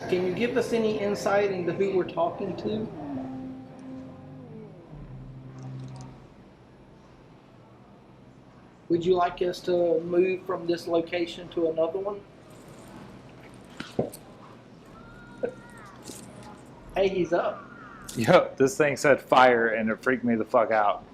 Can you give us any insight into who we're talking to? Would you like us to move from this location to another one? Hey, he's up. Yo, this thing said fire and it freaked me the fuck out.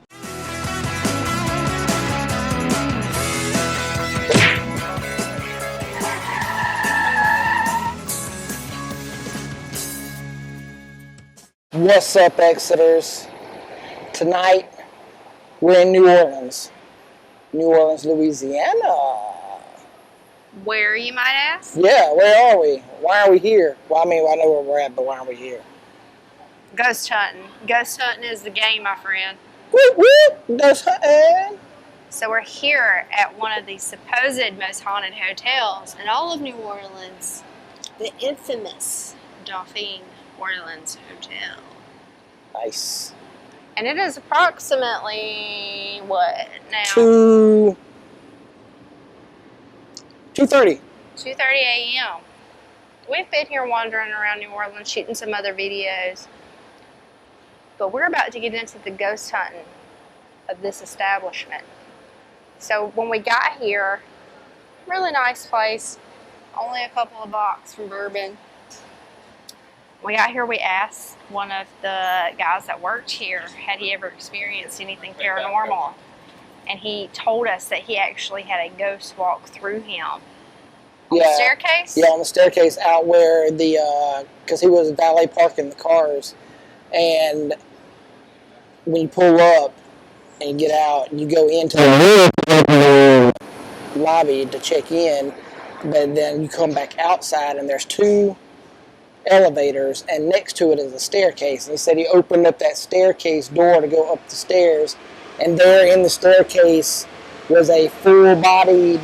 What's up, Exeters? Tonight, we're in New Orleans, Louisiana. Where, you might ask? Yeah, where are we? Why are we here? Well, I mean, I know where we're at, but why are we here? Ghost hunting. Ghost hunting is the game, my friend. Whoop, whoop, ghost hunting. So we're here at one of the supposed most haunted hotels in all of New Orleans, the infamous Dauphine Orleans Hotel. Nice. And it is approximately, what now? 2:30. 2:30 a.m. We've been here wandering around New Orleans shooting some other videos. But we're about to get into the ghost hunting of this establishment. So when we got here, really nice place, only a couple of blocks from Bourbon. When we got here, we asked one of the guys that worked here, had he ever experienced anything paranormal? And he told us that he actually had a ghost walk through him. On the staircase? Yeah, on the staircase out where the, because he was valet parking the cars. And when you pull up and you get out, you go into the lobby to check in, but then you come back outside and there's two elevators and next to it is a staircase. And he said he opened up that staircase door to go up the stairs, and there in the staircase was a full-body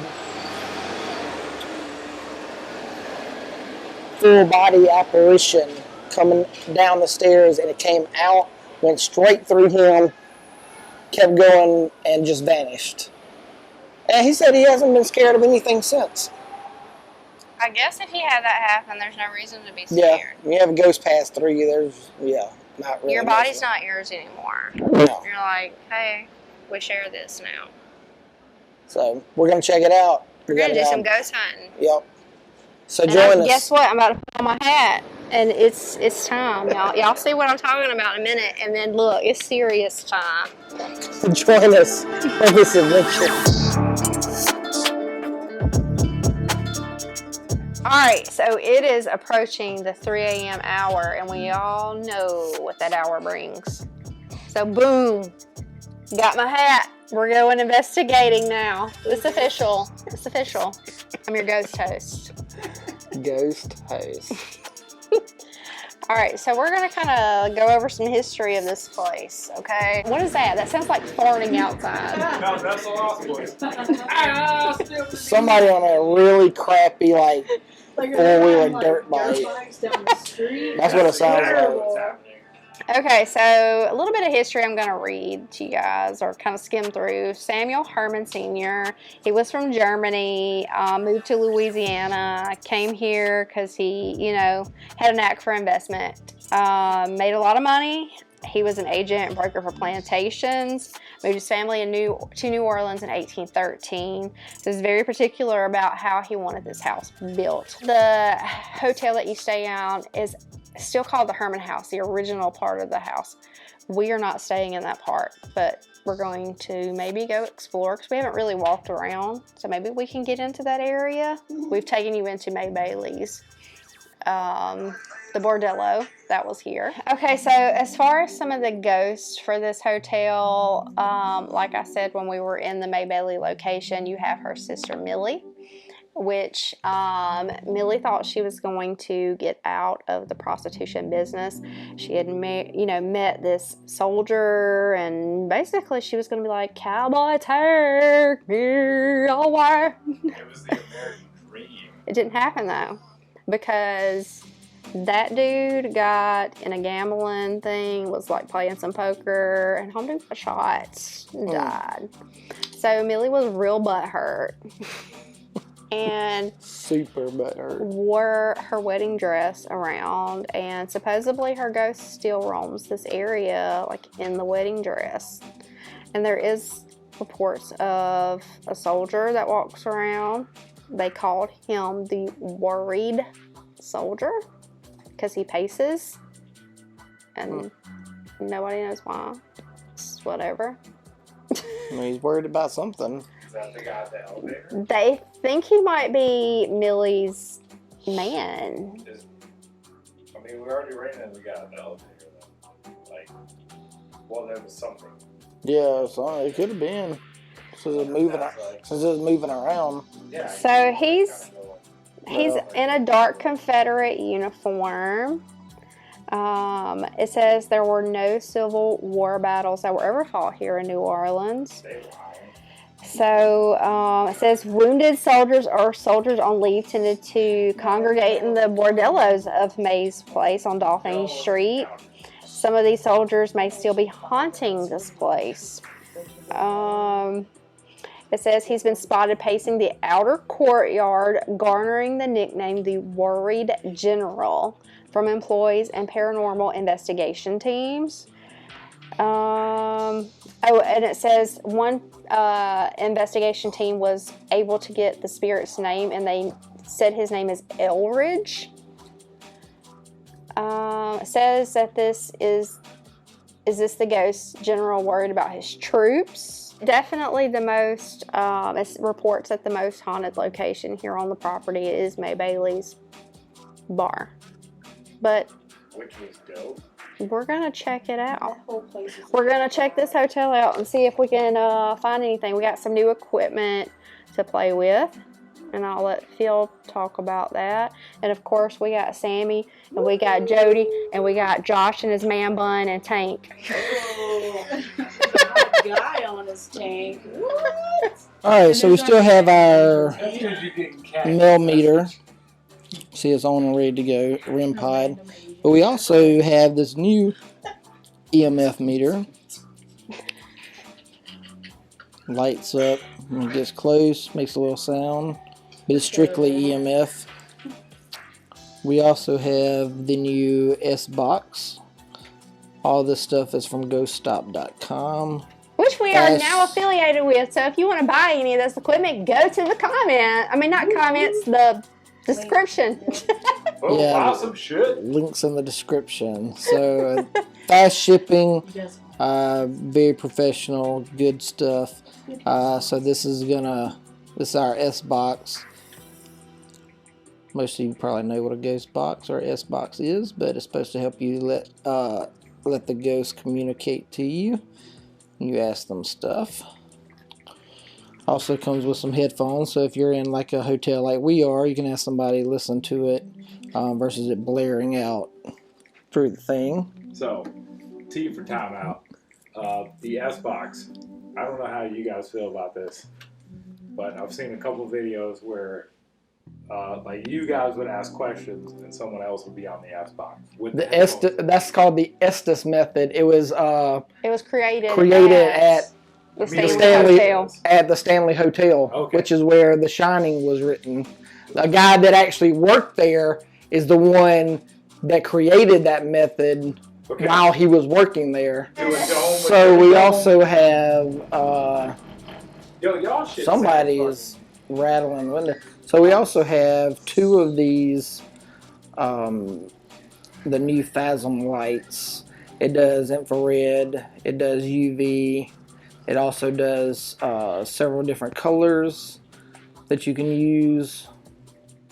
apparition coming down the stairs, and it came out, went straight through him, kept going, and just vanished. And he said he hasn't been scared of anything since. I guess if he had that happen, there's no reason to be scared. Yeah, when you have a ghost pass through you, there's, not really. Your body's not yours anymore. No. You're like, hey, we share this now. So, we're going to check it out. We're going to do some ghost hunting. Yep. So join us. Guess what? I'm about to put on my hat, and it's time, y'all. Y'all see what I'm talking about in a minute, and then look, it's serious time. Join us on this adventure. All right, so it is approaching the 3 a.m. hour, and we all know what that hour brings. So boom, got my hat. We're going investigating now. It's official. It's official. I'm your ghost host. Ghost host. All right, so we're gonna kind of go over some history of this place, okay? What is that? That sounds like farting outside. No, that's a lost voice. Somebody on a really crappy, like four-wheeler dirt bike. That's what it sounds like. Okay, so a little bit of history I'm going to read to you guys, or kind of skim through. Samuel Herman Sr., he was from Germany, moved to Louisiana, came here because he, had a knack for investment, made a lot of money. He was an agent and broker for plantations, moved his family to New Orleans in 1813. He was very particular about how he wanted this house built. The hotel that you stay on is still called the Herman House, the original part of the house. We are not staying in that part, but we're going to maybe go explore because we haven't really walked around. So maybe we can get into that area. We've taken you into May Bailey's, the bordello that was here. Okay, so as far as some of the ghosts for this hotel, like I said, when we were in the May Bailey location, you have her sister Millie, which Millie thought she was going to get out of the prostitution business. She had met this soldier, and basically she was going to be like, cowboy, take me away. It was the American dream. It didn't happen though, because that dude got in a gambling thing, was like playing some poker, and home dude got shot and died. So Millie was real butthurt. and super butthurt. wore her wedding dress around, and supposedly her ghost still roams this area, like in the wedding dress. And there is reports of a soldier that walks around. They called him the worried soldier because he paces, and nobody knows why. It's whatever. I mean, he's worried about something. Is that the guy at the elevator? They think he might be Millie's man. I mean, we already ran into the guy at the elevator, though. Like, well, there was something. Yeah, so it could have been. Since it's moving around. Yeah. So he's in a dark Confederate uniform. It says there were no Civil War battles that were ever fought here in New Orleans. So it says wounded soldiers or soldiers on leave tended to congregate in the bordellos of May's Place on Dauphine Street. Some of these soldiers may still be haunting this place. It says he's been spotted pacing the outer courtyard, garnering the nickname the Worried General from employees and paranormal investigation teams. Oh, and it says one investigation team was able to get the spirit's name, and they said his name is Elridge. It says that this is this the ghost general worried about his troops? Definitely the most, it reports that the most haunted location here on the property is May Bailey's bar. But Which was dope. we're gonna check it out. That whole place is We're gonna check this hotel out and see if we can find anything. We got some new equipment to play with, and I'll let Phil talk about that. And of course, we got Sammy, and we got Jody, and we got Josh and his man bun and Tank. guy on his tank. What? Alright, so we still have our That's because you didn't catch Mel Meter. See, it's on and ready to go, REM pod. But we also have this new EMF meter. Lights up, when it gets close, makes a little sound, but it's strictly EMF. We also have the new SBox. All this stuff is from GhostStop.com. Which we are now affiliated with. So if you want to buy any of this equipment, go to the comment. I mean, not comments, the description. Oh, Yeah. wow, some shit. Links in the description. So fast shipping, very professional, good stuff. So this is our SBox. Most of you probably know what a ghost box or SBox is, but it's supposed to help you let the ghost communicate to you. You ask them stuff. Also comes with some headphones, so if you're in like a hotel like we are, you can ask somebody to listen to it versus it blaring out through the thing. So, T for timeout. The SBox. I don't know how you guys feel about this, but I've seen a couple videos where like you guys would ask questions and someone else would be on the SBox. With the headphones. That's called the Estes method. It was created at the the Stanley Hotel, Okay. which is where The Shining was written. The guy that actually worked there is the one that created that method Okay. while he was working there. Do a dome with So the we dome. also have Yo, y'all shit somebody sounds is rattling window. So we also have two of these, the new Phasm lights. It does infrared, it does UV, it also does several different colors that you can use.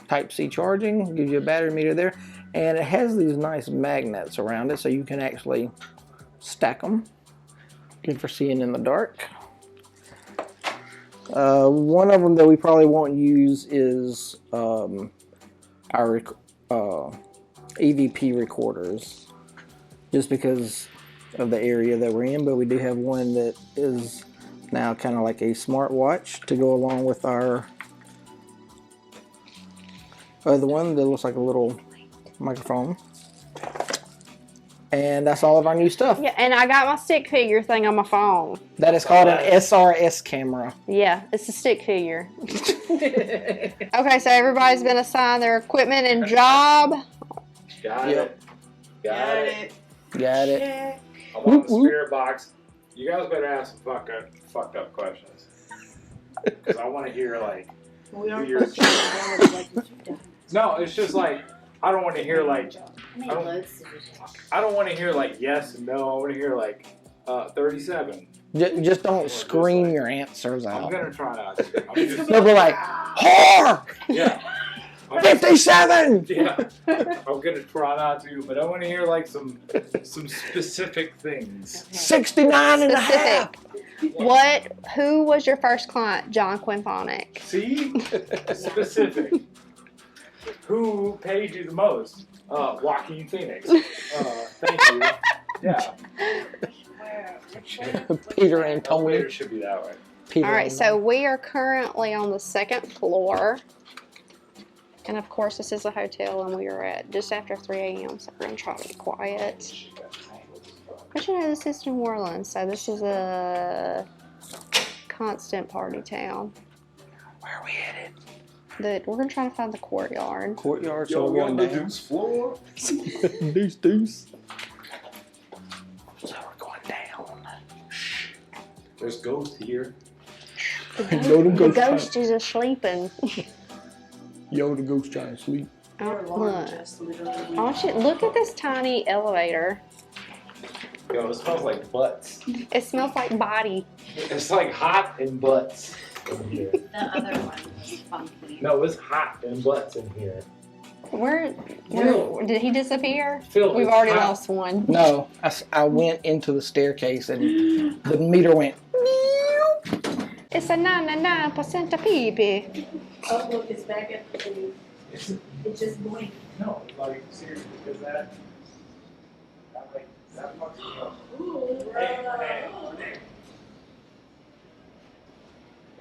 Type-C charging, gives you a battery meter there, and it has these nice magnets around it so you can actually stack them. Good for seeing in the dark. One of them that we probably won't use is our EVP recorders, just because of the area that we're in, but we do have one that is now kind of like a smartwatch to go along with our other one that looks like a little microphone. And that's all of our new stuff. Yeah, and I got my stick figure thing on my phone. That is called an SRS camera. Yeah, it's a stick figure. Okay, so everybody's been assigned their equipment and job. Got Yep. it. Got it. Got it. Check. I'm on the spirit box. You guys better ask some fucked up questions. Because I want to hear, like, We aren't Weird. supposed to know like what you've done. no, it's just like, I don't want to hear, like, How many loads did you take? I don't want to hear, like, yes and no. I want to hear, like, 37. Just don't scream your answers I'm out. going to try not to. I'm just, They'll be like, whore! yeah. 57! Yeah. I'm going to try not to, but I want to hear, like, some specific things. 69 and a half! Specific. Who was your first client? John Quinphonic. See? Specific. Who paid you the most? Joaquin Phoenix. Thank you. Yeah. Where? Which Peter way? and Tony. Elevator should be that way. Peter All right, and so we are currently on the 2nd floor. And of course, this is a hotel, and we are at just after 3 a.m., so we're going to try to be quiet. But you know, this is New Orleans, so this is a constant party town. Where are we headed? We're going to try to find the courtyard. Courtyard, so we're going down. floor. Deuce, deuce. So we're going down. There's ghosts here. Yo, the The ghost ghost is just sleeping. Yo, the ghost trying to sleep. Our alarm Look. just literally- I want you look at this tiny elevator. Yo, it smells like butts. It smells like body. It's like hot in butts in here. The other one was funky. No, it's hot in butts in here. Where did he disappear? Phil, We've it's already hot. lost one. No, I went into the staircase and the meter went. It's a 99% of pee-pee. Oh, look, it's back at the thing. It just blinked. No, like seriously, because that fucks me up. Ooh, Hey.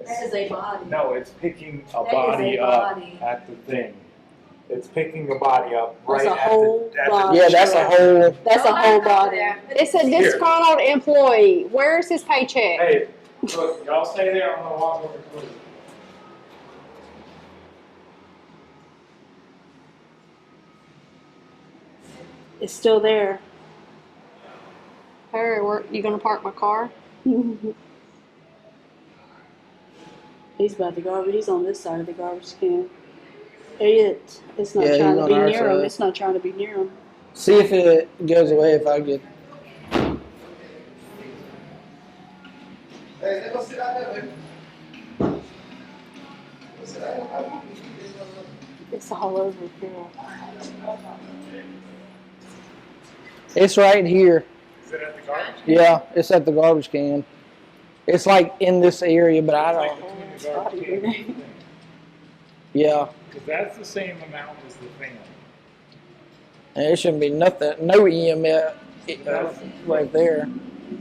that is a body. No, it's picking a That is body a up body. at the thing. It's picking a body up right That's a at whole the. body. Yeah, that's a whole. That's a whole body. It's a disgruntled employee. Where's his paycheck? Hey, look, y'all stay there. I'm gonna walk over to it. It's still there. Harry, where you gonna park my car? He's by the garbage. He's on this side of the garbage can. It's not Yeah, he's trying to on be our near him. side. It's not trying to be near him. See if it goes away if I get. It's all over here. It's right here. Is it at the garbage? Yeah, it's at the garbage can. It's like in this area, but I don't. Between the garbage can and the thing. Yeah, Because that's the same amount as the fan. and it shouldn't be nothing. No EMF right there.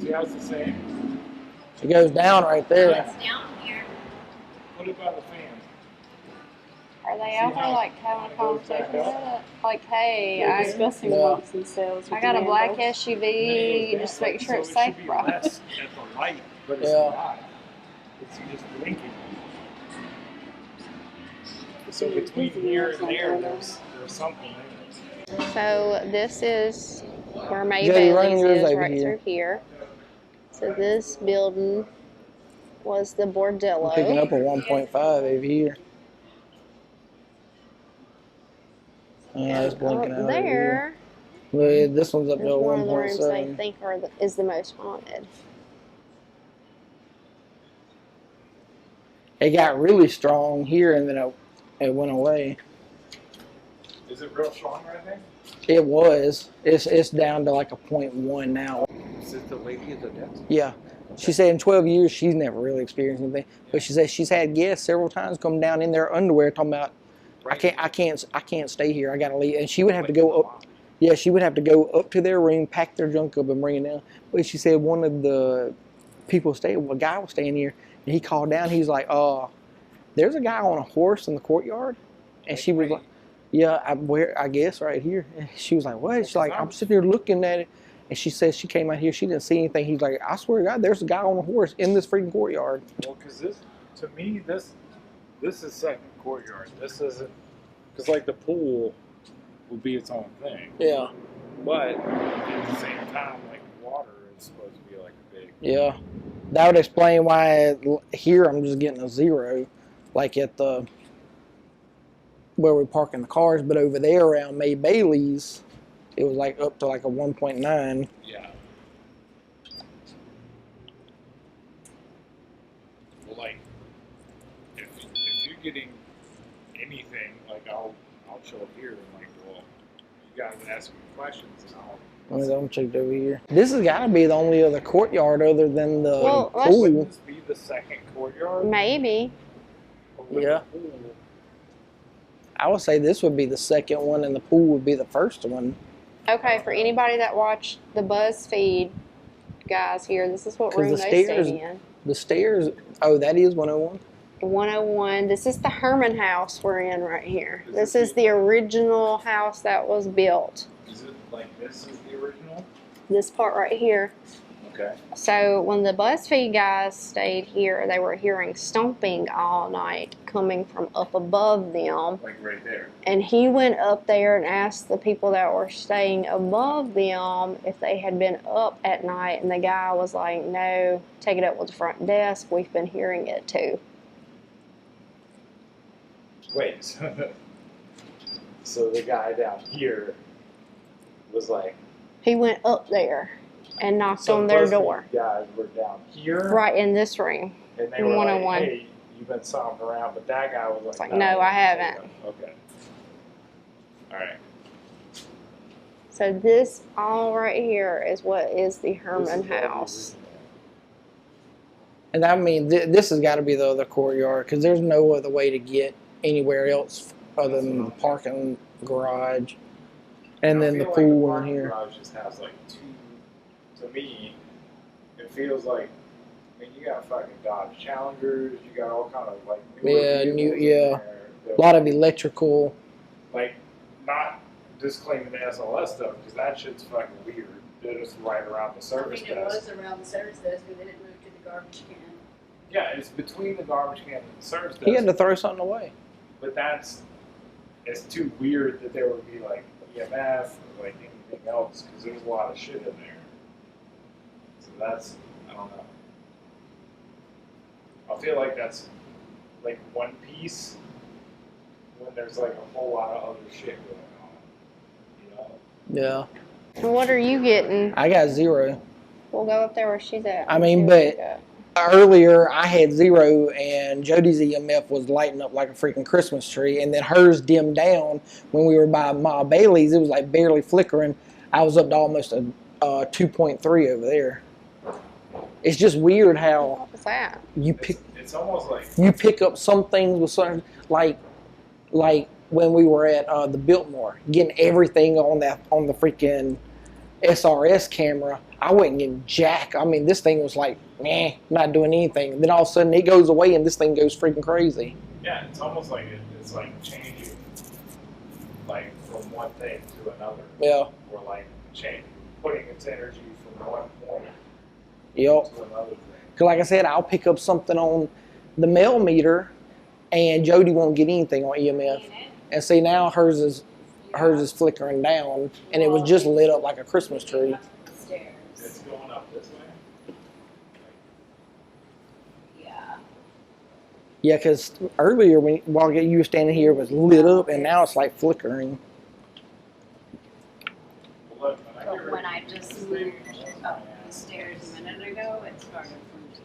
See how it's the same? It goes down right there. down here. What about the fan? Are they out there like having a conversation with it? Like, hey, They're I discussing Yeah. amongst themselves. got a black SUV. Just make sure it's safe, bro. Less at the light, but it's Yeah. not. It's just blinking. So between here and there, there's something there. So this is where May Jody, run Bailey's yours is, over right here. through here. So this building was the I'm picking bordello. up a 1.5 over here. Yeah, it's blinking out Up over here. there Well, this one's up is to one of the rooms they 1.7. think is the most haunted. It got really strong here, and then it went away. Is it real strong right there? It was. It's down to like a 0.1 now. Is it the lady at the desk? Yeah. She said in 12 years she's never really experienced anything, but she said she's had guests several times come down in their underwear talking about I can't stay here. I gotta leave. And she would have to go up. Yeah, she would have to go up to their room, pack their junk up, and bring it down. But she said one of the people a guy was staying here, and he called down. He's like, there's a guy on a horse in the courtyard, and she was like, Yeah, I guess right here. She was like, what? She's like, I'm sitting here looking at it. And she says she came out here, she didn't see anything. He's like, I swear to God, there's a guy on a horse in this freaking courtyard. Well, because this, to me, this is second courtyard. This isn't, because like the pool will be its own thing. Yeah. But at the same time, like water is supposed to be like a big. Yeah. That would explain why here I'm just getting a 0, like at the where we're parking the cars, but over there around May Bailey's, it was like up to like a 1.9. Yeah. Well, like if you're getting anything, like I'll show up here and like, well, you guys ask me questions and I'll. Let me check it over here. This has got to be the only other courtyard other than the pool. Wouldn't this be the second courtyard? Maybe. Yeah. I would say this would be the second one and the pool would be the first one. Okay, for anybody that watched the BuzzFeed guys here, this is what room they stayed in. The stairs, oh, that is 101? 101. This is the Herman house we're in right here. This is the original house that was built. Is it like this is the original? This part right here. Okay. So when the BuzzFeed guys stayed here, they were hearing stomping all night coming from up above them. Like right there. And he went up there and asked the people that were staying above them if they had been up at night. And the guy was like, no, take it up with the front desk. We've been hearing it too. Wait. So the guy down here was like. He went up there and knocked on their door. Guys were down here. Right in this room. And they were 101. like, hey, you've been stomping around, but that guy was like, no, I haven't. Okay. All right. So this all right here is what is the Herman house. And I mean, this has got to be the other courtyard because there's no other way to get anywhere else other than the parking garage. And then the pool in here. Garage just has like two. To me, it feels like. I mean, you got fucking Dodge Challengers. You got all kind of like. A lot of electrical. Like, not disclaiming the SLS stuff because that shit's fucking weird. They're just right around the service desk. It was around the service desk, but then it moved to the garbage can. Yeah, it's between the garbage can and the service desk. He had to throw something away. But it's too weird that there would be like EMF or like anything else because there's a lot of shit in there. So that's, I don't know. I feel like that's like one piece when there's like a whole lot of other shit going on, you know? Yeah. And what are you getting? I got 0. We'll go up there where she's at. I mean, but earlier I had 0 and Jody's EMF was lighting up like a freaking Christmas tree, and then hers dimmed down when we were by Ma Bailey's. It was like barely flickering. I was up to almost a 2.3 over there. It's just weird how What was that? you pick. It's almost like You pick up some things with certain, like when we were at the Biltmore, getting everything on the freaking SRS camera. I wasn't getting jack. I mean, this thing was like, not doing anything. And then all of a sudden it goes away and this thing goes freaking crazy. yeah, it's almost like it's like changing like from one thing to another. Yeah. Or like putting its energy from one point Yep. to another thing. Because like I said, I'll pick up something on the Mel Meter, and Jody won't get anything on EMF. And see, now hers is flickering down, and it was just lit up like a Christmas tree. It's going up this way. Yeah, because earlier while you were standing here, it was lit up, and now it's like flickering. Well, look, But when I just moved up the stairs a minute ago, it started from 2.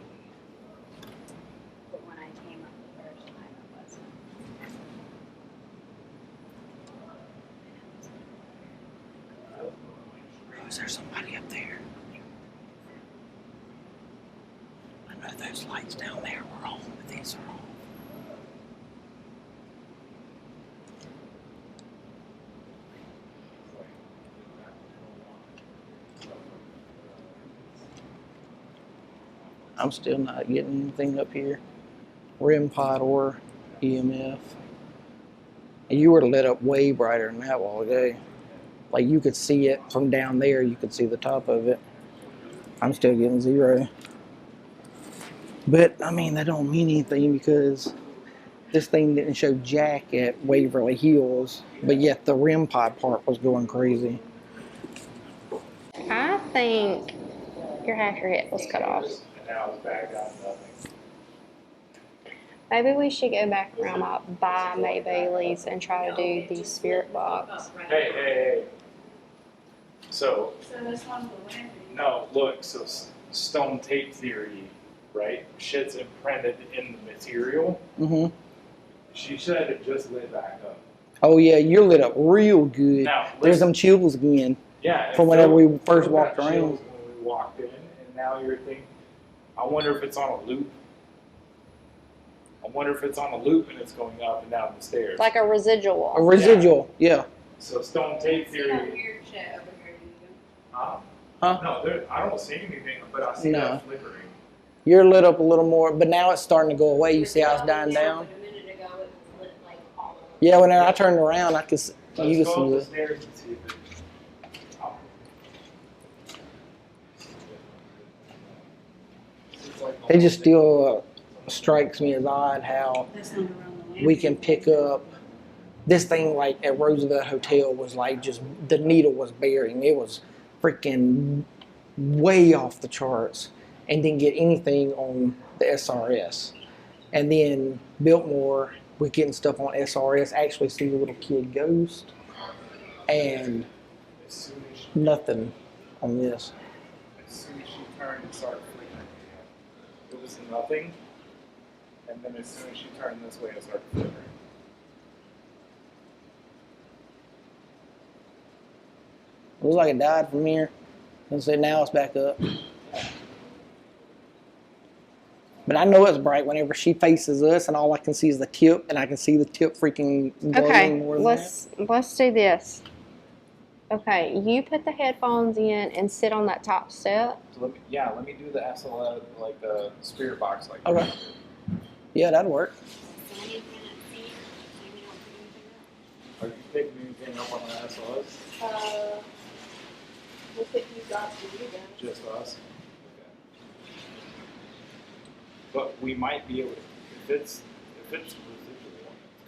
But when I came up the first time, it wasn't. Is there somebody up there? I know those lights down there were on, but these are on. I'm still not getting anything up here. REM pod or EMF. You were lit up way brighter than that while ago. Like you could see it from down there. You could see the top of it. I'm still getting 0. But I mean, that don't mean anything because this thing didn't show jack at Waverly Hills, but yet the REM pod part was going crazy. I think your half your head was cut off. And now it's back on nothing. Maybe we should go back around by May Bailey's and try to do the spirit box. Hey. So, So this one will win. no, look, so stone tape theory, right? Shit's imprinted in the material. Mm-hmm. She said it just lit back up. Oh yeah, you're lit up real good. Now, There's listen, them chills again yeah, from whenever we first walked around. When we walked in, and now you're thinking, I wonder if it's on a loop. I wonder if it's on a loop and it's going up and down the stairs. Like a residual. A residual, yeah. So stone tape See that theory. weird shit over here, do you? Huh? Huh? No, I don't see anything, but I see No. that flickering. You're lit up a little more, but now it's starting to go away. You see how it's dying down? But a minute ago it was lit like all over. Yeah, whenever I turned around, I could see, Let's you go could up the see stairs and see if it. it. It just still strikes me as odd how That's not around the we can pick up this thing like at Roosevelt Hotel was like just the needle was burying. It was freaking way off the charts and didn't get anything on the SRS. And then Biltmore, we're getting stuff on SRS, actually see the little kid ghost and As soon as she, nothing on this. as soon as she turned, it started flickering again. It was nothing, and then as soon as she turned this way, it started flickering. It looks like it died from here. And so now it's back up. But I know it's bright whenever she faces us and all I can see is the tip and I can see the tip freaking glowing Okay, more than let's do this. Okay, you put the headphones in and sit on that top step. So let me do the SLS, like the spirit box, like that. Okay. Yeah, that'd work. Sandy can't see it. Sandy won't put anything up. Are you picking anything up on the SLS? We'll pick you guys for you guys. Just us? Okay. But we might be able to, if it's residual, it's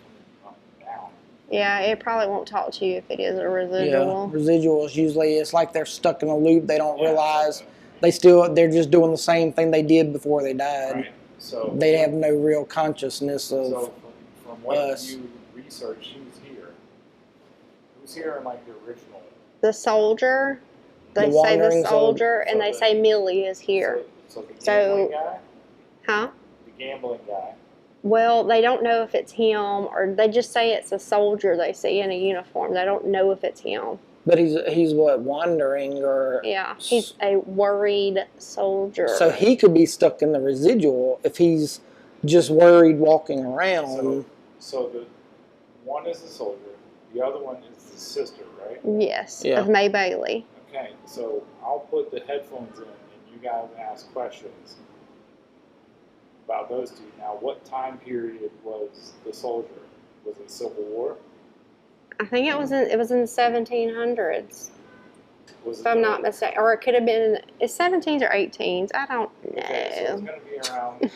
coming up and down. Yeah, it probably won't talk to you if it is a residual. Yeah, residuals usually it's like they're stuck in a loop. They don't Yeah, realize so- they're just doing the same thing they did before they died. Right. So They have no real consciousness of so from what us. you researched, who's here? Who's here in like the original? The soldier, they The say wandering the soldier, and So they the- say Millie is here. So the So- gambling guy? Huh? The gambling guy. Well, they don't know if it's him, or they just say it's a soldier they see in a uniform. They don't know if it's him. but he's what, wandering or Yeah, he's a worried soldier. so he could be stuck in the residual if he's just worried walking around. So the one is the soldier, the other one is the sister, right? Yes, Yeah. of May Bailey. Okay, so I'll put the headphones in and you guys ask questions about those two. Now, what time period was the soldier? Was it Civil War? I think it was in the 1700s, Was if I'm not mistaken, or it could have been it's 17s or 18s. I don't Okay, so it's know. going to be around.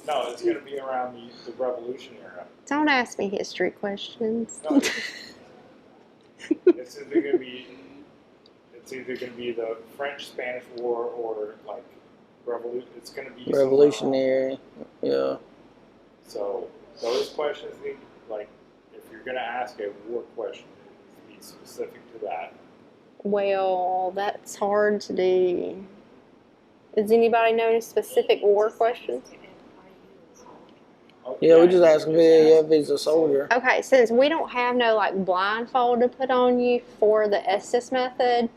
No, it's going to be around the Revolution era. Don't ask me history questions. No, it's either going to be. It's either going to be the French-Spanish War or like revolution. It's going to be somewhere Revolutionary, yeah. around. So those questions need like if you're going to ask a war question, it needs to be specific to that. Well, that's hard to do. Does anybody know any specific war questions? Oh, Yeah, we just ask you if he's a soldier. Okay, since we don't have no like blindfold to put on you for the Estes method,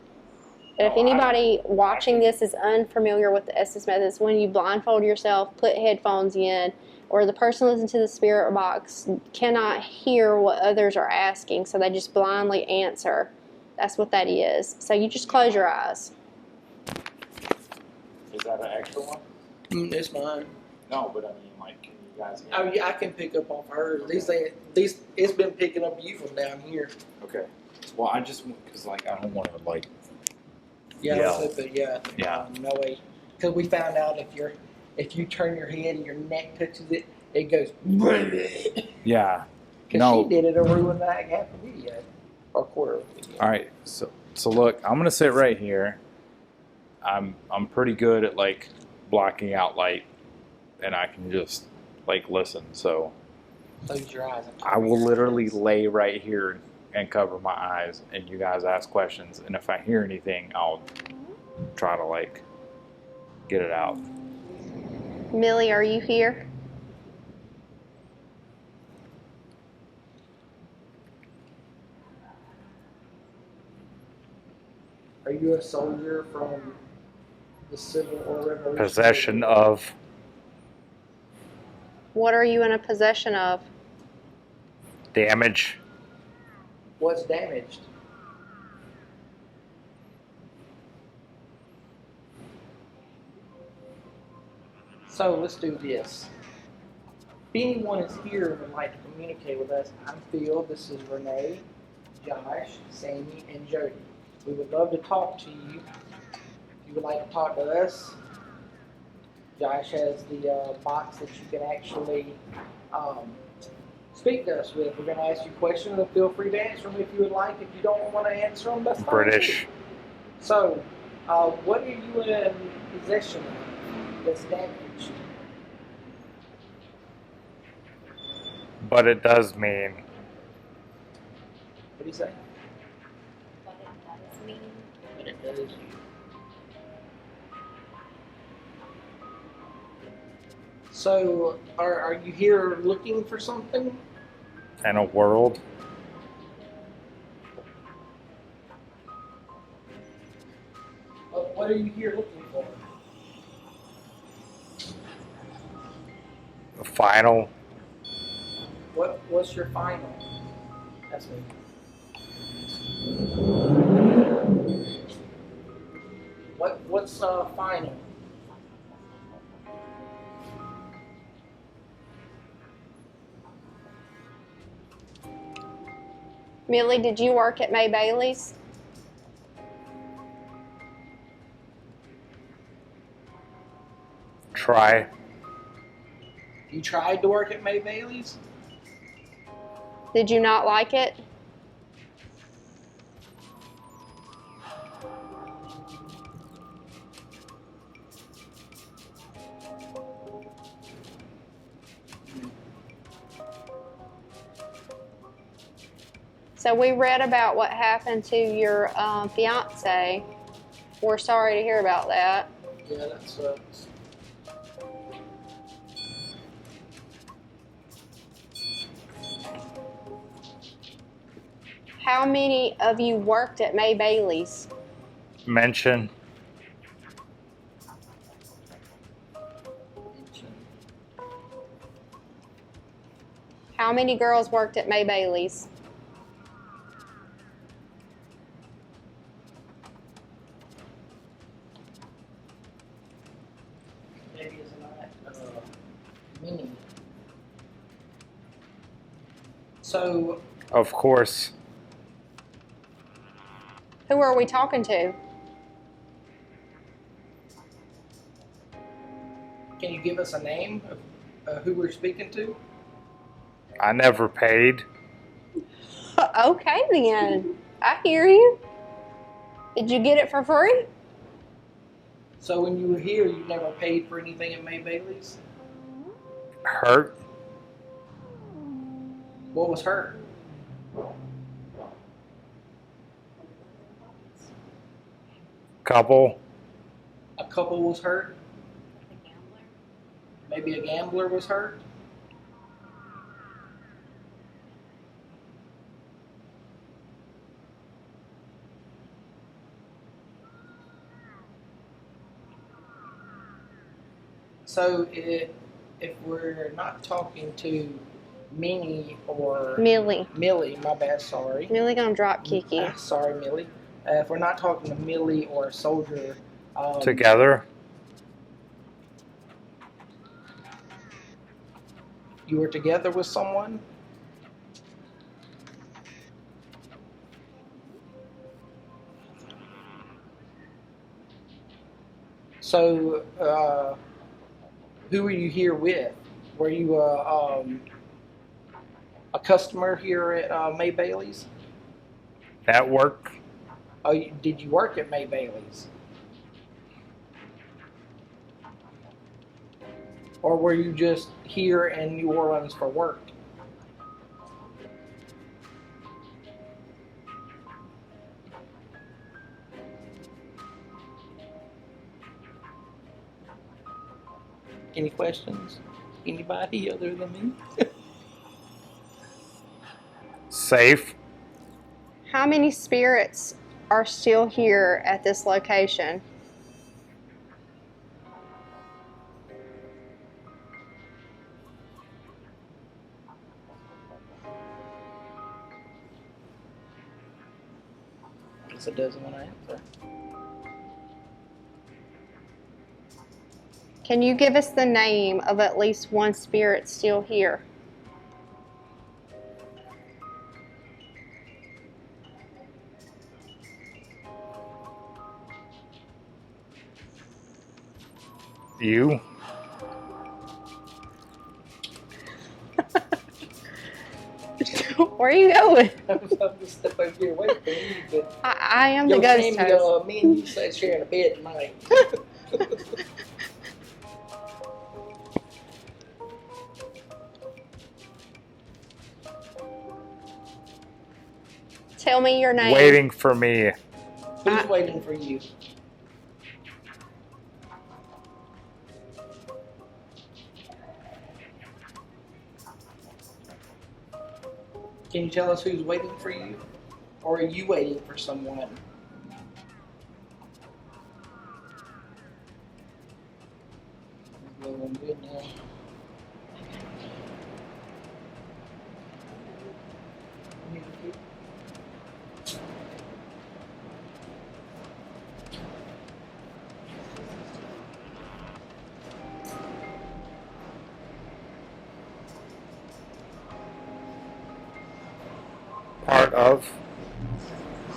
if Oh, anybody watching this is unfamiliar with the Estes method, it's when you blindfold yourself, put headphones in, or the person listening to the spirit box cannot hear what others are asking, so they just blindly answer. That's what that is. So you just close your eyes. Is that an extra one? It's fine. No, but I mean, like, can you You guys hear? Oh yeah, I can pick up off hers. These it's been picking up you from down here. Okay. Well, I just because like I don't want to like. Yeah, Yeah. let's hope that, Yeah. no way. Because we found out if you turn your head and your neck touches it, it goes. Yeah. Because No. she did it and ruined that half the video or quarter of the video. All right. So look, I'm gonna sit right here. I'm pretty good at like blocking out light, and I can just like listen. So Close your eyes. And I will literally lay right here and cover my eyes, and you guys ask questions. And if I hear anything, I'll try to like get it out. Millie, are you here? Are you a soldier from the Civil or Revolution? Possession of What are you in a possession of? damage. What's damaged? So let's do this. If anyone is here and would like to communicate with us, I'm Phil, this is Renee, Josh, Sammy, and Jody. We would love to talk to you. If you would like to talk to us, Josh has the box that you can actually speak to us with. We're going to ask you questions and feel free to answer them if you would like. If you don't want to answer them, that's fine. British. So, what are you in possession of that's damaged? But it does mean What do you say? But it does mean. But it does. So, are you here looking for something? in a world. What are you here looking for? The final. What's your final? That's me. What's final? Millie, did you work at May Bailey's? Try. You tried to work at May Bailey's? Did you not like it? So we read about what happened to your fiance. We're sorry to hear about that. Yeah, that sucks. How many of you worked at May Bailey's? Mention. How many girls worked at May Bailey's? Maybe it's not many. So, Of course. Who are we talking to? can you give us a name of who we're speaking to? I never paid. Okay then. I hear you. Did you get it for free? So when you were here, you never paid for anything at May Bailey's? Hurt. What was hurt? Couple. A couple was hurt? The gambler. Maybe a gambler was hurt? So if we're not talking to Minnie or Millie. Millie, my bad, sorry. Millie gonna drop kick you. Sorry, Millie. If we're not talking to Millie or a soldier, Together. You were together with someone? So, who were you here with? Were you a customer here at May Bailey's? At work? Oh, did you work at May Bailey's? Or were you just here in New Orleans for work? Any questions? Anybody other than me? Safe. How many spirits are still here at this location? Guess it doesn't want to answer. Can you give us the name of at least one spirit still here? You? Where are you going? I'm just step over here away from you, but I am the ghost Sammy, host. me and you sat sharing a bed tonight. Tell me your name. Waiting for me. Who's waiting for you? Can you tell us who's waiting for you? Or are you waiting for someone? Going good now. Part of.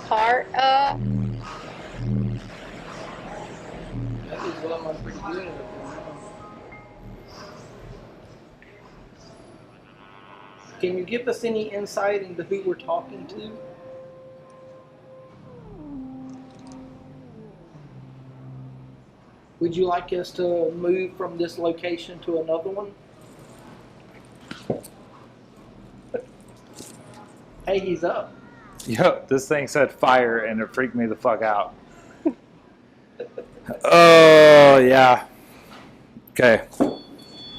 Part of. That is what I'm pretty good at. Can you give us any insight into who we're talking to? Would you like us to move from this location to another one? Hey, he's up. Yep, this thing said fire and it freaked me the fuck out. Oh, yeah. Okay.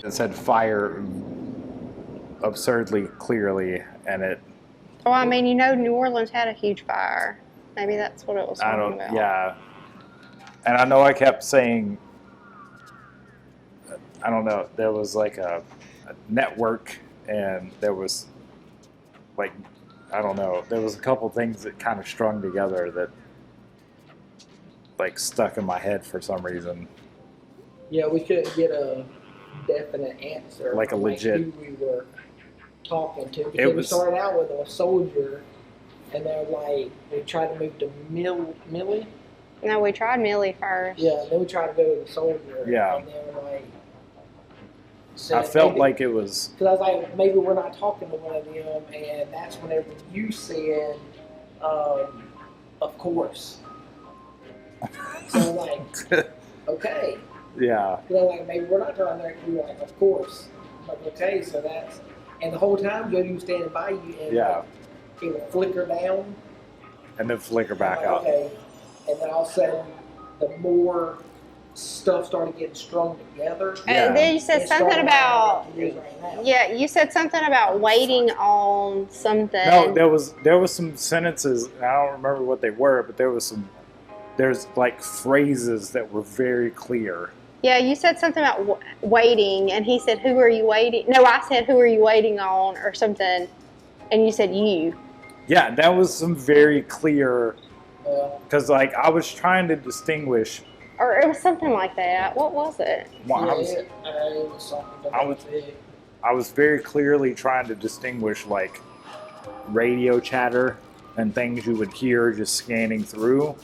It said fire absurdly clearly, and it. Oh, I mean, you know, New Orleans had a huge fire. Maybe that's what it was I talking don't. about. Yeah. And I know I kept saying. I don't know. There was like a network, and there was like. I don't know. There was a couple things that kind of strung together that like stuck in my head for some reason. Yeah, we couldn't get a definite answer. Like a from, legit- who we were talking to. Because we started out with a soldier, and then like we tried to move to Millie. No, we tried Millie first. Yeah, and then we tried to go to the soldier. Yeah. And then like. I felt like it was. Because I was like, maybe we're not talking to one of them, and that's whenever you said, of course. So I'm like, okay. Yeah. You know, like, maybe we're not talking there, we were like, of course. I'm like, okay, so that's, and the whole time Jody was standing by you, and Yeah. it would flicker down. And then flicker I'm back like, up. okay. And then all of a sudden, the more stuff started getting strung together. And then you said it something started about. like it is right now. Yeah, you said something about waiting on something. No, there was some sentences. And I don't remember what they were, but there's like phrases that were very clear. Yeah, you said something about waiting, and he said, "Who are you waiting?" No, I said, "Who are you waiting on?" or something, and you said, "You." Yeah, that was some very clear. Yeah. Because like I was trying to distinguish. Or it was something like that. What was it? Well, Yeah, it was something I was- big. I was very clearly trying to distinguish like radio chatter and things you would hear just scanning through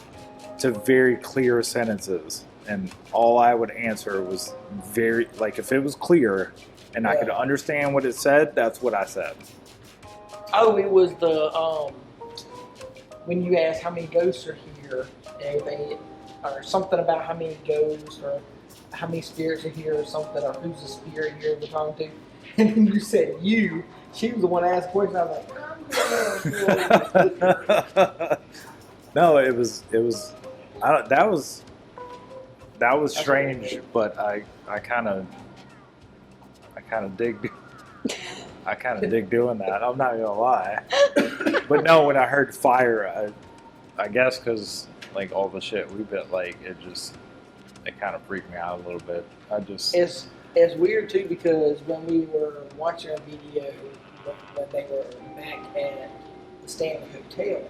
to very clear sentences, and all I would answer was very like if it was clear and I could understand what it said, that's what I said. Oh, it was the when you asked how many ghosts are here, and they or something about how many ghosts or how many spirits are here or something, or who's the spirit here we're talking to, and then you said you. She was the one that asked questions. I was like, No, it was. That was strange, but I kind of dig. I kind of dig doing that. I'm not gonna lie. But no, when I heard fire, I guess because like all the shit we bit, like it kind of freaked me out a little bit. It's weird too because when we were watching a video when they were back at the Stanley Hotel,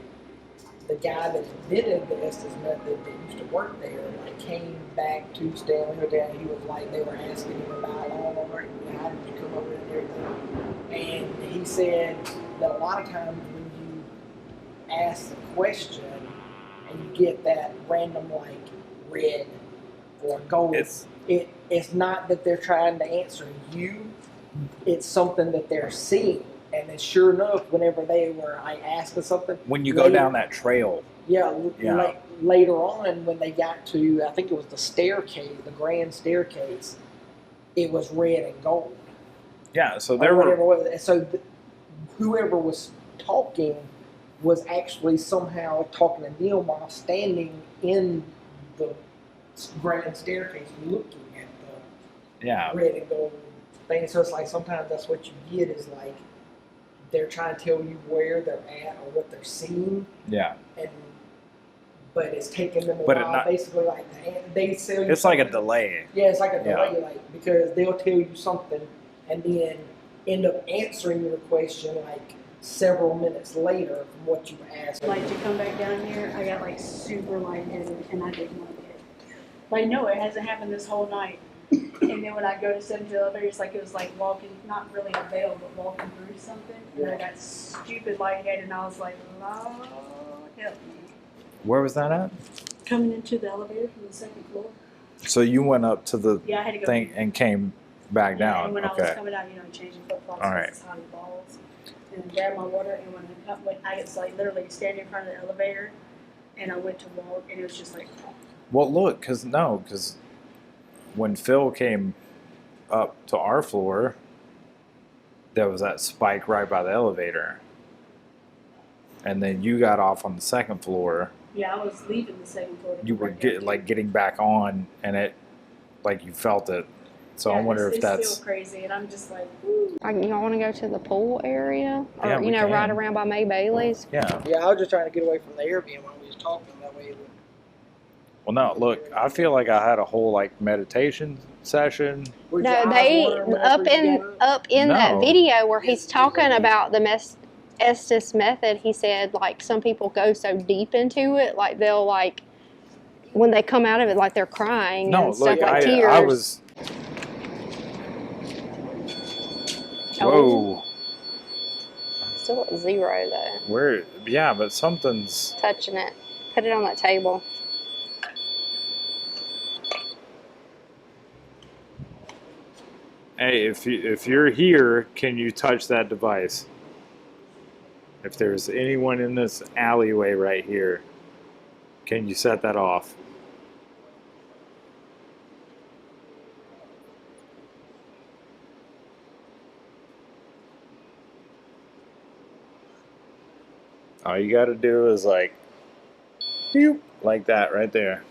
the guy that invented the Estes method that used to work there, like came back to Stanley Hotel. And he was like, they were asking him about all over it, how did you come over and everything. And he said that a lot of times when you ask the question and you get that random like red or gold, it's not that they're trying to answer you. It's something that they're seeing. And then sure enough, whenever they were asking something. When you go down that trail. Yeah. Later on, when they got to, I think it was the staircase, the grand staircase, it was red and gold. Yeah, so whoever was talking was actually somehow talking to them while standing in the grand staircase looking at the red and gold thing. So it's like sometimes that's what you get is like they're trying to tell you where they're at or what they're seeing. Yeah. But it's taking them a while. Basically, like they tell you. It's like a delay. Yeah, it's like a delay, like because they'll tell you something and then end up answering your question like several minutes later from what you asked. Like to come back down here, I got like super lightheaded and I didn't like it. Like no, it hasn't happened this whole night. And then when I go to sit in the elevator, it's like it was like walking, not really a veil, but walking through something. And I got stupid lightheaded and I was like, Lord help me. Where was that at? Coming into the elevator from the second floor. So you went up to the I had to go thing and came back down. And when I was coming out, changing flip-flops, all right. It's hot as balls. And grabbed my water, and when I was like literally standing in front of the elevator, and I went to walk, and it was just like. Well, look, because when Phil came up to our floor, there was that spike right by the elevator, and then you got off on the second floor. Yeah, I was leaving the second floor. You were getting back on, and it, like you felt it. So I wonder if that's still crazy, and I'm just like, ooh. Y'all want to go to the pool area, or yeah, we can. right around by May Bailey's? Yeah. Yeah, I was just trying to get away from the Airbnb while we was talking. That way it would. Well, no, look, I feel like I had a whole like meditation session. No, they up in that video where he's talking about the Estes method. He said like some people go so deep into it, like they'll like when they come out of it, like they're crying and stuff like tears. I was. Whoa. Still at 0 though. Yeah, but something's touching it. Put it on that table. Hey, if you're here, can you touch that device? If there's anyone in this alleyway right here, can you set that off? All you got to do is like, boop, like that right there.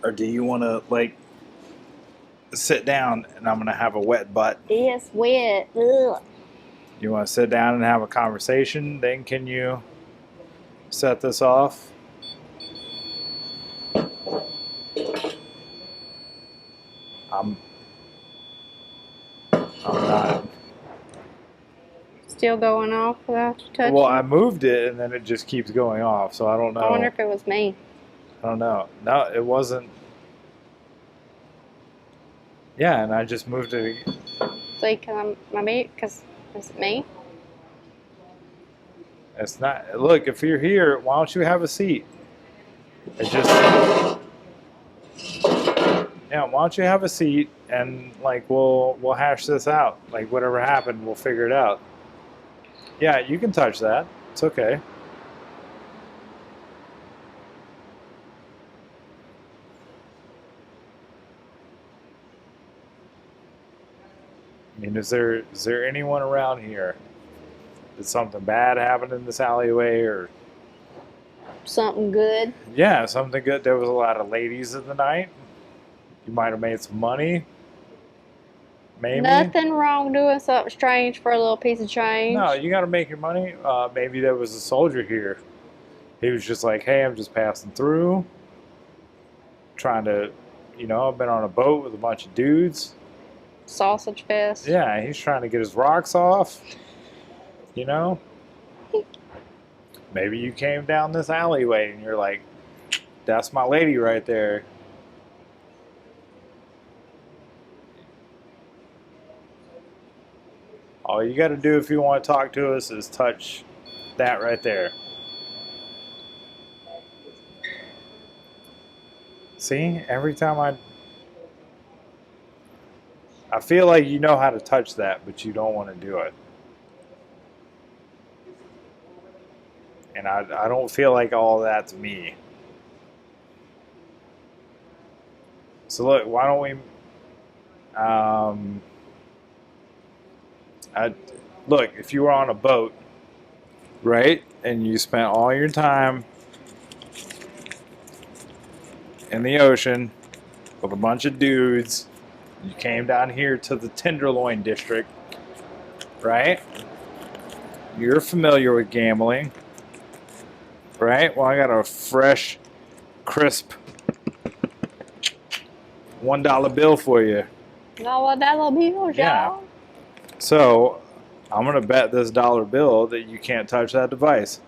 Or do you want to like sit down and I'm going to have a wet butt? It's wet. Ugh. You want to sit down and have a conversation? Then can you set this off? I'm not. It's still going off without you touching? Well, I moved it and then it just keeps going off, so I don't know. I wonder if it was me. I don't know. No, it wasn't. Yeah, and I just moved it. See, because is it me? It's not. Look, if you're here, why don't you have a seat? It just. Yeah, why don't you have a seat and like we'll hash this out. Like whatever happened, we'll figure it out. Yeah, you can touch that. It's okay. I mean, is there anyone around here? Did something bad happen in this alleyway or Something good? yeah, something good? There was a lot of ladies in the night. You might have made some money. Maybe. Nothing wrong doing something strange for a little piece of change. No, you got to make your money. Maybe there was a soldier here. He was just like, hey, I'm just passing through. Trying to, I've been on a boat with a bunch of dudes. Sausage fest. Yeah, he's trying to get his rocks off. Maybe you came down this alleyway and you're like, that's my lady right there. All you got to do if you want to talk to us is touch that right there. See, every time I feel like you know how to touch that, but you don't want to do it. And I don't feel like all that's me. So look, why don't we... look, if you were on a boat, right, and you spent all your time in the ocean with a bunch of dudes, you came down here to the Tenderloin District, right? You're familiar with gambling, right? Well, I got a fresh, crisp $1 bill for you. Know what that little bill is, Yeah. y'all? So, I'm going to bet this $1 bill that you can't touch that device.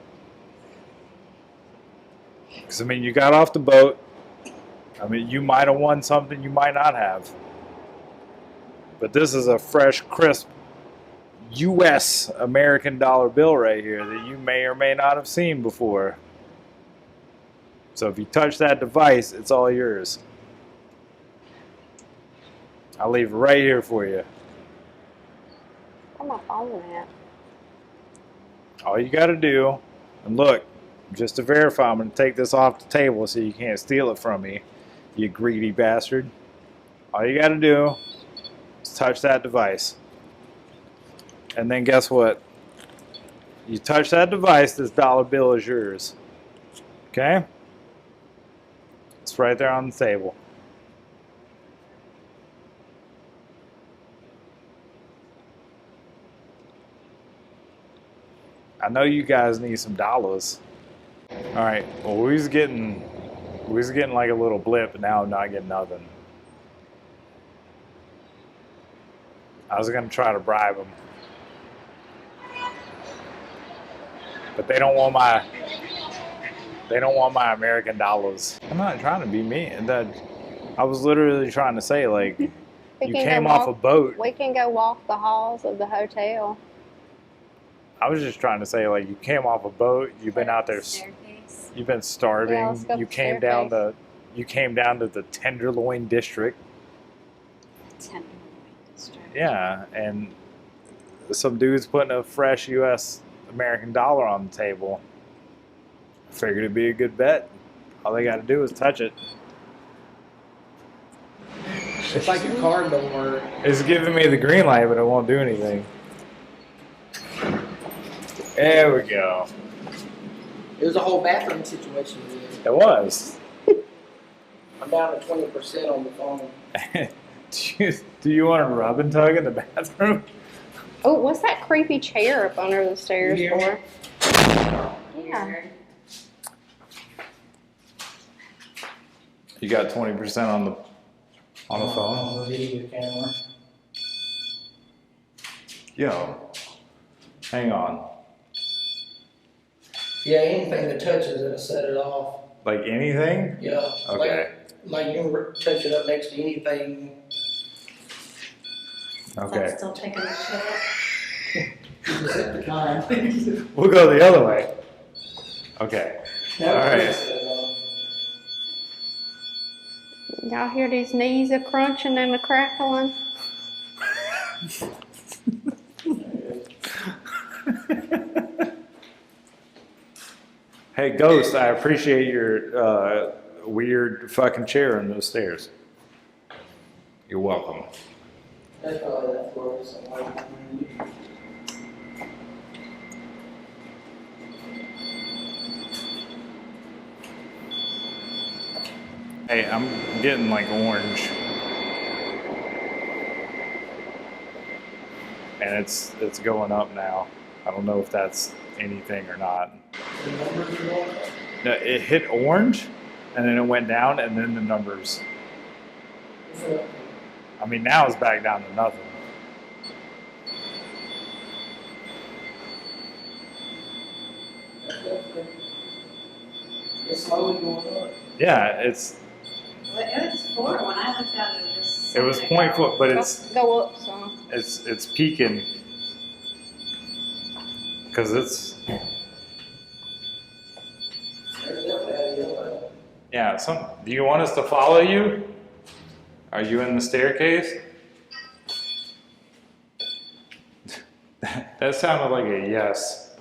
Because, you got off the boat. You might have won something you might not have. But this is a fresh, crisp U.S. American dollar bill right here that you may or may not have seen before. So if you touch that device, it's all yours. I'll leave it right here for you. Where my phone at? All you got to do, and look, just to verify, I'm going to take this off the table so you can't steal it from me, you greedy bastard. All you got to do is touch that device. And then guess what? You touch that device, this dollar bill is yours. Okay? It's right there on the table. I know you guys need some dollars. All right. Well, we was getting like a little blip, and now I'm not getting nothing. I was gonna try to bribe them, but they don't want my American dollars. I'm not trying to be mean. I was literally trying to say, like, you came off a boat. We can go walk the halls of the hotel. I was just trying to say, like, you came off a boat. You've been out there. Staircase. You've been starving. Yeah, let's go You up the came down staircase. to. You came down to the Tenderloin District. Tenderloin District. Yeah, and some dude's putting a fresh U.S. American dollar on the table. I figured it'd be a good bet. All they got to do is touch it. It's like your card don't work. It's giving me the green light, but it won't do anything. There we go. It was a whole bathroom situation. Dude. It was. I'm down to 20% on the phone. Do you want to rub and tug in the bathroom? Oh, what's that creepy chair up under the stairs You hear for? Yeah. Weird. You got 20% on the phone? On the video camera. Yo. Hang on. Yeah, anything that touches it'll set it off. Like anything? Yeah. Okay. Like you can touch it up next to anything. Okay. That's still taking a shit. Just hit the time. We'll go the other way. Okay. Now All right. it's set it off. Y'all hear these knees a crunching and a crackling? Hey, Ghost, I appreciate your weird fucking chair on those stairs. You're welcome. That's probably that floor. Something like that. Hey, I'm getting like orange. And it's going up now. I don't know if that's anything or not. The numbers are going up. No, it hit orange and then it went down and then the numbers. So, I mean, now it's back down to nothing. that's definitely. It's slowly going up. Yeah, it's Well, it was 4 when I looked at it just. it was a second ago. 0.4, but it's Go up some. it's peaking because it's There's definitely a yellow. yeah. Do you want us to follow you? Are you in the staircase? That sounded like a yes.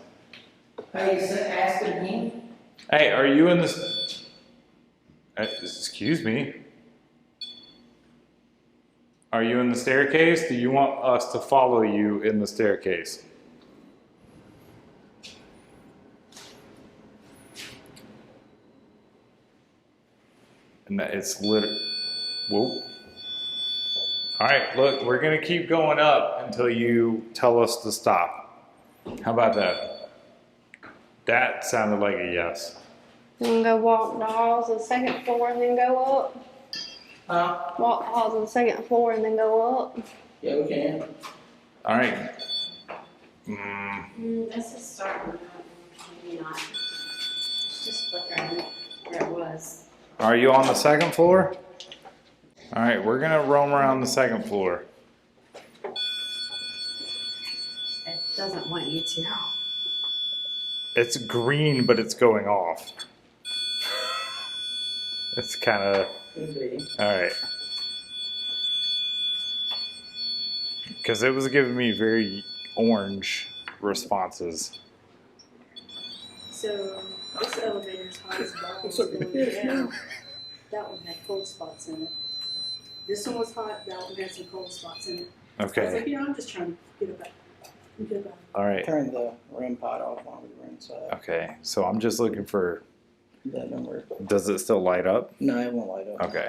Hey, ask it again. Hey, are you in the? Excuse me. Are you in the staircase? Do you want us to follow you in the staircase? And it's literally. Whoa. All right, look, we're gonna keep going up until you tell us to stop. How about that? That sounded like a yes. You can go walk the halls of the second floor and then go up. Walk the halls of the second floor and then go up. Yeah, we can. All right. This is starting to maybe not. It's just flickering where it was. Are you on the second floor? All right, we're gonna roam around the second floor. It doesn't want you to. It's green, but it's going off. It's kind of Could be. all right. Because it was giving me very orange responses. So this elevator's hot as balls going down. That one had cold spots in it. This one was hot, that one had some cold spots in it. I was like, Okay. I'm just trying to get it back. Get it back. All right. Turn the REM pod off while we were inside. Okay. So I'm just looking for. That number. Does it still light up? No, it won't light up. Okay.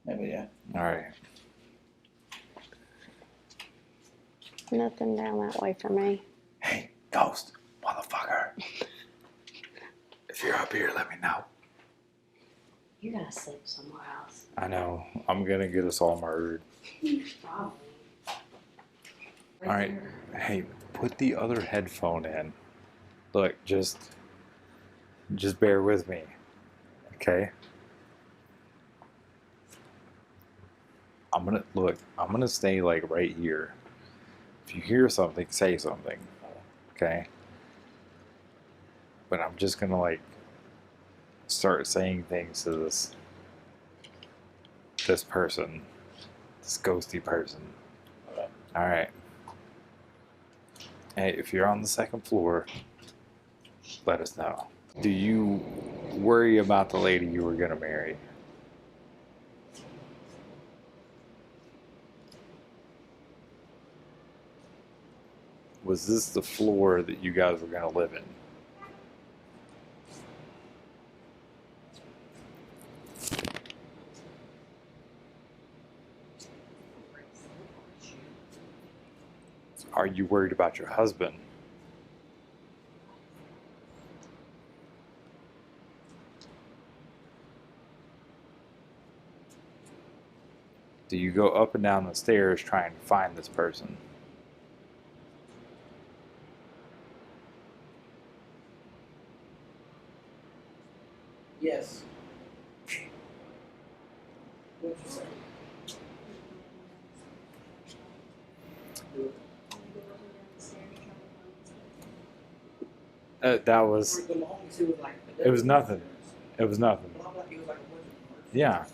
Maybe, yeah. All right. Nothing down that way for me. Hey, ghost, motherfucker. If you're up here, let me know. You gotta sleep somewhere else. I know. I'm gonna get us all murdered. Probably. All right. Hey, put the other headphone in. Look, just bear with me. Okay? I'm gonna stay like right here. If you hear something, say something. Okay? But I'm just gonna like start saying things to this person. This ghosty person. Alright. Hey, if you're on the second floor, let us know. Do you worry about the lady you were gonna marry? Was this the floor that you guys were gonna live in? Are you worried about your husband? Do you go up and down the stairs trying to find this person? Yes. What'd you say? That was. For the longest, it was like. It was nothing. It was nothing. It was like a bunch of Yeah.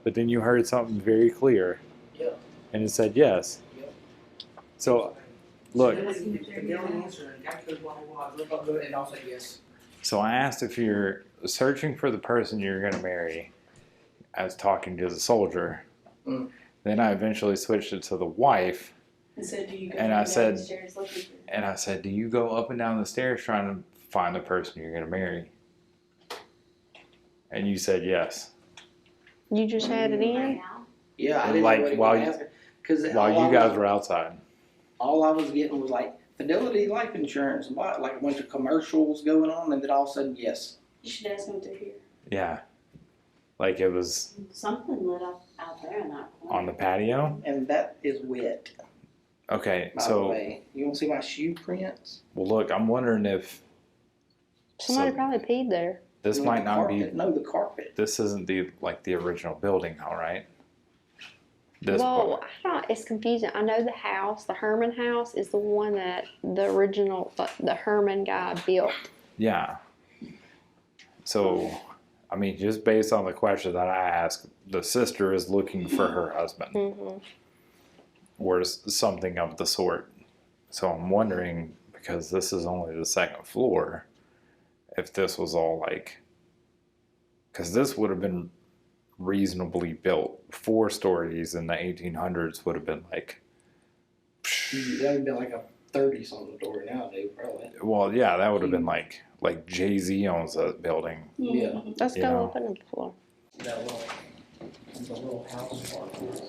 But then you heard something very clear, Yeah. and it said yes. Yep. So, look. But the only answer, I could blah blah blah. Look up good, and I'll say yes. So I asked if you're searching for the person you're going to marry. I was talking to the soldier. Mm. Then I eventually switched it to the wife. And said, do you go And I down said- the stairs looking for And I said, do you go up and down the stairs trying to find the person you're going to marry? And you said yes. You just had it in? Right now? Yeah, I And didn't like, know what he while was you- asking. Because While you guys were outside. all I was getting was like Fidelity life insurance, like a bunch of commercials going on, and then all of a sudden, yes. You should ask them through here. Yeah. Like it was Something lit up out there in that corner. on the patio. And that is wet, Okay, by the so, way. You want to see my shoe prints? well, look, I'm wondering if Somebody So- probably peed there. this No, might the not be. carpet. No, the carpet. This isn't the original building, all right? This Well, part. I don't. It's confusing. I know the house, the Herman house, is the one that the original, the Herman guy built. Yeah. So, I mean, just based on the question that I asked, the sister is looking for her husband, Hmm. or something of the sort. So I'm wondering, because this is only the second floor, if this was all like, because this would have been reasonably built. 4 stories in the 1800s would have been like, That would be like a 30-something story nowadays, probably. well, yeah, that would have been like Jay-Z owns that building. Yeah. Let's You go know. up on the floor. That little, the little house part.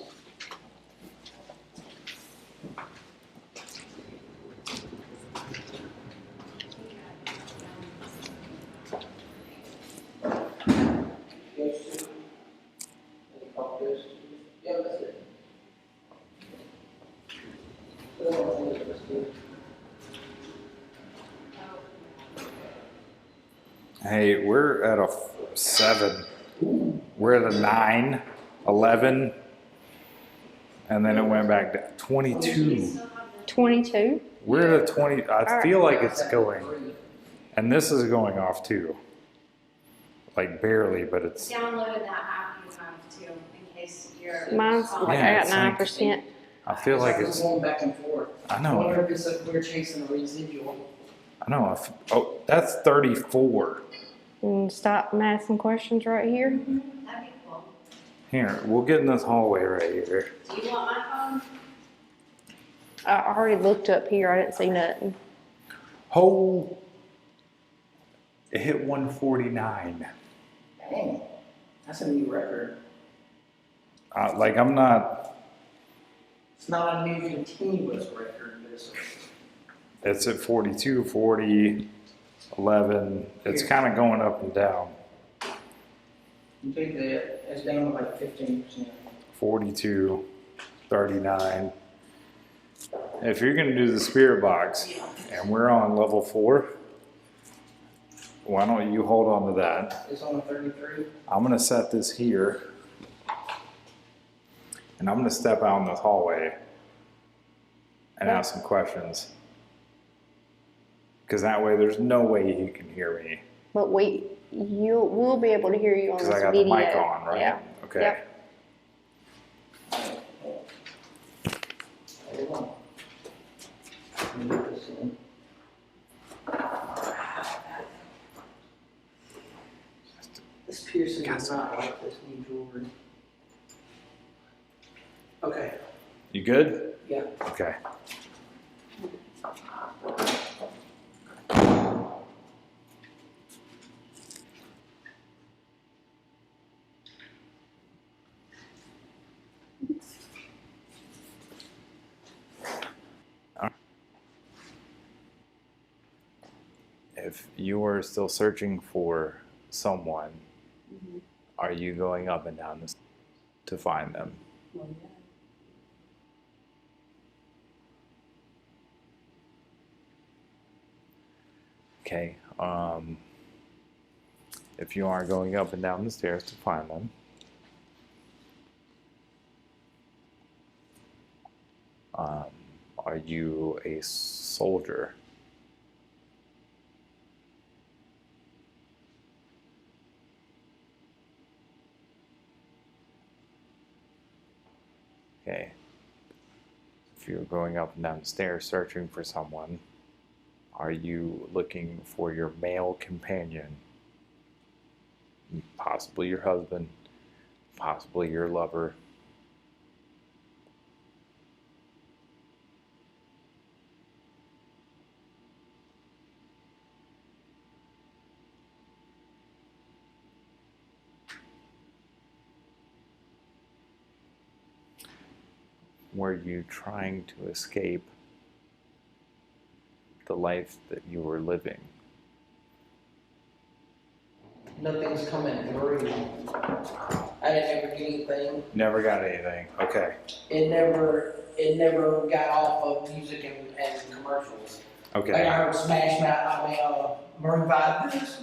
Yeah, that's it. Hey, we're at a 7. We're at a 9, 11, and then it went back to 22. 22. We're at a 20. I feel like it's going, and this is going off too. Like barely, but it's. Downloaded that app you have too, in case you're. Mine's like Yeah, I it's got like- 9%. I feel like It's it's. going back and forth. I I wonder know. if it's like we're chasing a residual. I know. Oh, that's 34. And stop and ask some questions right here. That'd be cool. Here, we'll get in this hallway right here. Do you want my phone? I already looked up here. I didn't see nothing. Oh, it hit 149. Dang, that's a new record. Like I'm not. It's not a new continuous record, but it's It's at 42, 40, 11. It's kind of going up and down. you think that it's down to like 15%. 42, 39. If you're going to do the spirit box and we're on level 4, why don't you hold on to that? It's on a 33. I'm going to set this here and I'm going to step out in this hallway and ask some questions. Because that way there's no way he can hear me. But we'll be able to hear you on Because this I got video. the mic on, right? Yeah. Okay. Yep. Hold on. Let me get this in. This piercing is not like this new jewelry. Okay, You good? yeah. Okay. If you are still searching for someone, are you going up and down this to find them? Well, yeah. Okay. If you are going up and down the stairs to find them, are you a soldier? Okay. If you're going up and down the stairs searching for someone, are you looking for your male companion? Possibly your husband, possibly your lover. Were you trying to escape the life that you were living? Nothing's coming through. I didn't ever get anything. Never got anything. Okay. It never got off of music and commercials. Okay. Like I heard Smash Mouth, Maroon 5.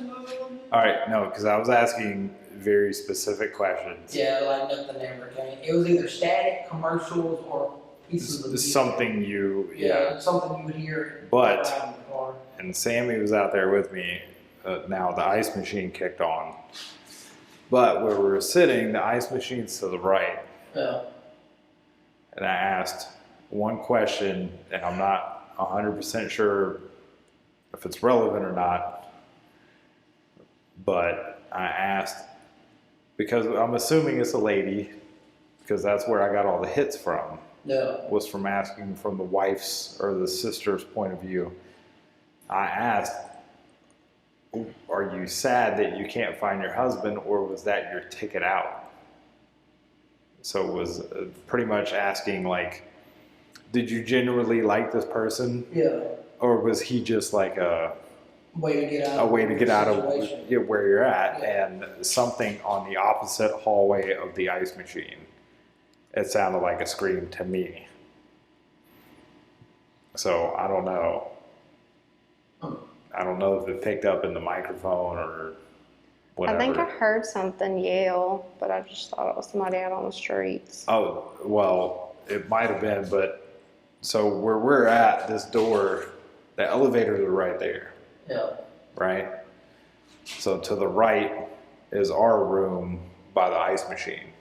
All right. No, because I was asking very specific questions. Yeah, like nothing ever came. It was either static, commercials, or pieces of music. Something you, Yeah, something you would hear. But- around the car. And Sammy was out there with me. Now the ice machine kicked on. But where we were sitting, the ice machine's to the right. Yeah. And I asked one question, and I'm not 100% sure if it's relevant or not. But I asked, because I'm assuming it's a lady, because that's where I got all the hits from, Yeah. was from asking from the wife's or the sister's point of view. I asked, are you sad that you can't find your husband, or was that your ticket out? So it was pretty much asking, like, did you genuinely like this person? Yeah. Or was he just like a Way to get out. a way to get out of situation. where you're at? Yeah. And something on the opposite hallway of the ice machine. It sounded like a scream to me. So I don't know. I don't know if it picked up in the microphone or whatever. I think I heard something yell, but I just thought it was somebody out on the streets. Oh, well, it might have been, but so where we're at, this door, the elevators are right there, Yeah. right? So to the right is our room by the ice machine.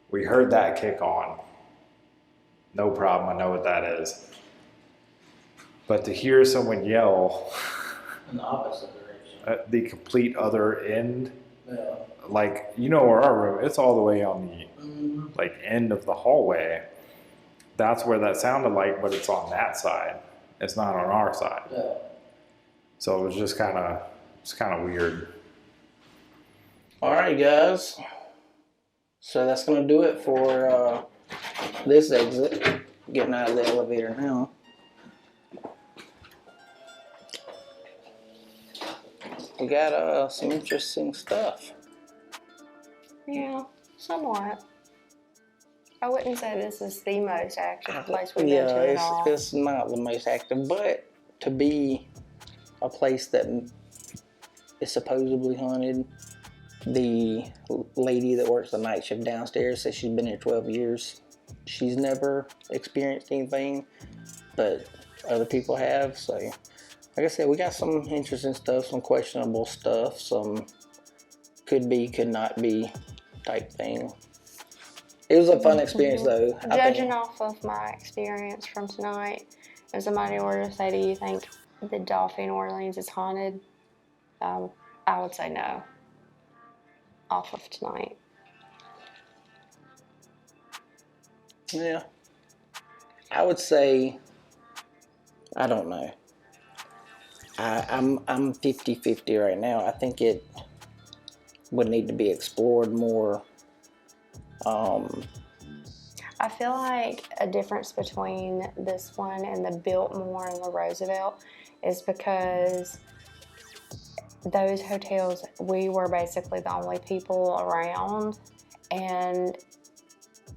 We heard that kick on. No problem, I know what that is. But to hear someone yell In the opposite direction. at the complete other end, Yeah. like, you know where our room, it's all the way on the Mm-hmm. like end of the hallway. That's where that sounded like, but it's on that side. It's not on our side. Yeah. So it was just kind of weird. All right, guys. So that's going to do it for this exit. Getting out of the elevator now. We got some interesting stuff. Yeah, somewhat. I wouldn't say this is the most active place we go Yeah, to at all. it's not the most active, but to be a place that is supposedly haunted, the lady that works the night shift downstairs says she's been here 12 years. She's never experienced anything, but other people have. So, like I said, we got some interesting stuff, some questionable stuff, some could be, could not be type thing. It was a fun experience, though. I Judging think. off of my experience from tonight, if somebody were to say, do you think the Dauphine Orleans is haunted? I would say no. Off of tonight. Yeah. I would say, I don't know. I'm 50-50 right now. I think it would need to be explored more. I feel like a difference between this one and the Biltmore and the Roosevelt is because those hotels, we were basically the only people around, and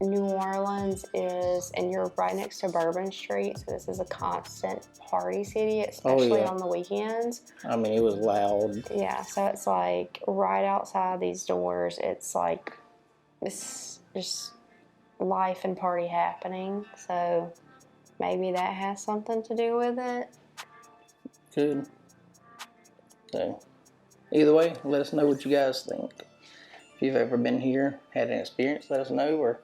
New Orleans is, and you're right next to Bourbon Street, so this is a constant party city, especially on the weekends. I mean, it was loud. Yeah, so it's like right outside these doors, it's like it's just life and party happening. So maybe that has something to do with it. Could. So, either way, let us know what you guys think. If you've ever been here, had an experience, let us know, or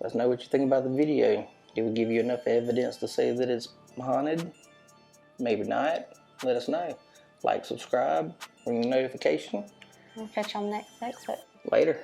let us know what you think about the video. Did we give you enough evidence to say that it's haunted? Maybe not. Let us know. Like, subscribe, ring the notification. We'll catch you on the next exit. Later.